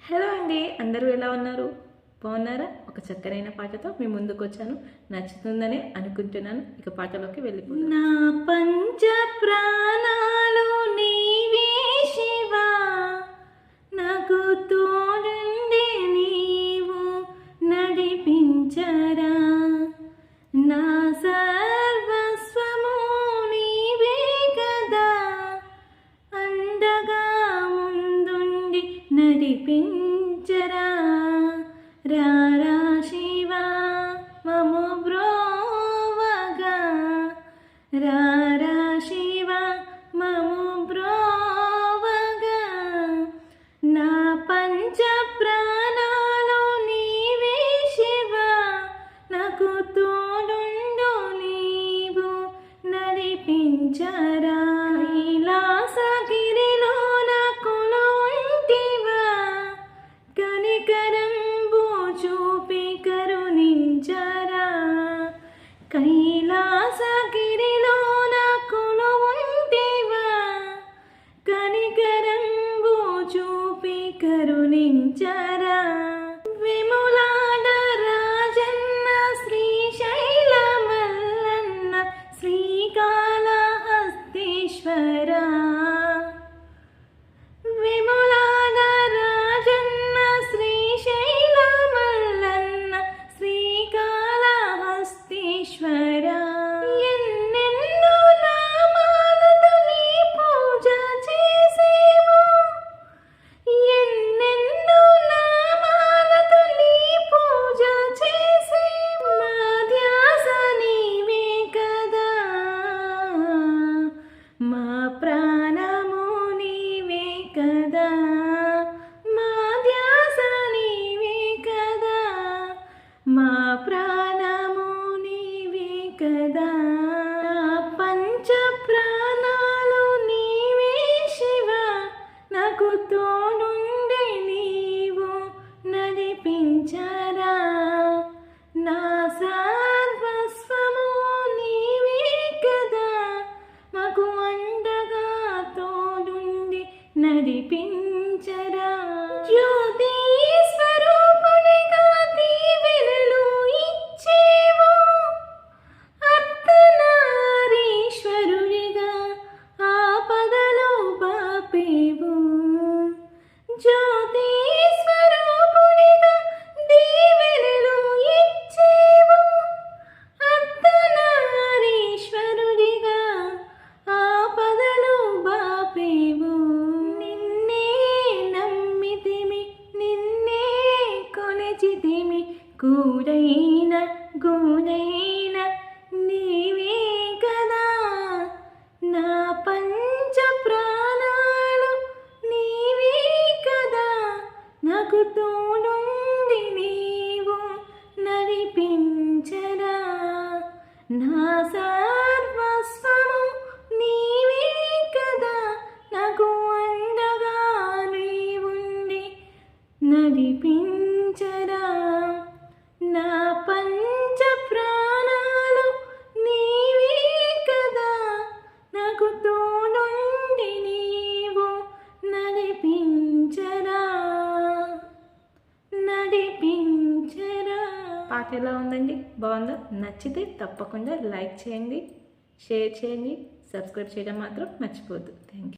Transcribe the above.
Hello అండి, అందరూ ఎలా ఉన్నారు? బాగున్నారా? ఒక చక్కనైన పాటతో మీ ముందుకు వచ్చాను. నచ్చుతుందని అనుకుంటున్నాను. ఇక పాటలోకి వెళ్ళిపోతాను. నా పంచ ప్రాణాలు నీవే శివా, నాకు తోడుండి నీవు నడిపించరా. నా సర్వస్వము నీవే కదా, అండగా ముందుండి నడిపించరా. రారా శివా మము బ్రోవగా, రారా శివా మము బ్రోవగా. నా పంచ ప్రాణాలు నీవే శివా, నాకు తోడుండు నీవు నడిపించరా. కైలాసగిరిలో నాకును ఉంటివా, కనికరంబు చూపి కరుణించరా. కైలాసగిరిలో నాకును ఉంటివా, కనికరంబు చూపి కరుణించరా. విములాడ రాజన్న శ్రీశైల మల్లన్న శ్రీకాళహస్తీశ్వరా. విములాడ రాజన్న శ్రీశైల మల్లన్న శ్రీకాళహస్తీశ్వరా. ఎన్నెన్నో నామాలతో నీ పూజ చేసేము, ఎన్నెన్నో నామాలతో నీ పూజ చేసేము. మా ధ్యాస నీవే కదా, మా ప్రాణము నీవే కదా, మా ధ్యాస నీవే కదా, మా ప్రాణము నీవే కదా. నా పంచ ప్రాణాలు నీవే శివా, నాకు తోడుండి నీవు నడిపించరా. నా సర్వస్వము నీవే కదా, మాకు అండగా తోడుండి నడిపించరా. జ్యోతి స్వరూపునిగా దీవెనలు ఇచ్చేవు, అర్ధనారీశ్వరునిగా ఆపదలు బాపేవు. జ్యోతి స్వరూపునిగా దీవెనలు ఇచ్చేవు, అర్ధనారీశ్వరునిగా ఆపదలు బాపేవు. నిన్నే నమ్మితిమి, నిన్నే కొలిచితిమి, కూడైన గూడైన నీవే కదా. నా పంచ ప్రాణాలు నీవే కదా, నాకు తోడుండి నీవు నడిపించరా. నా సర్వస్వము నీవే కదా, నాకు అండగా నీవుండి నడిపించరా. నా పంచ ప్రాణాలు నీవే కదా, నాకు తోడుండి నీవు నడిపించరా, నడిపించరా. పాట ఎలా ఉందండి? బాగుందా? నచ్చితే తప్పకుండా లైక్ చేయండి, షేర్ చేయండి, సబ్స్క్రైబ్ చేయడం మాత్రం మర్చిపోద్దు. Thank you.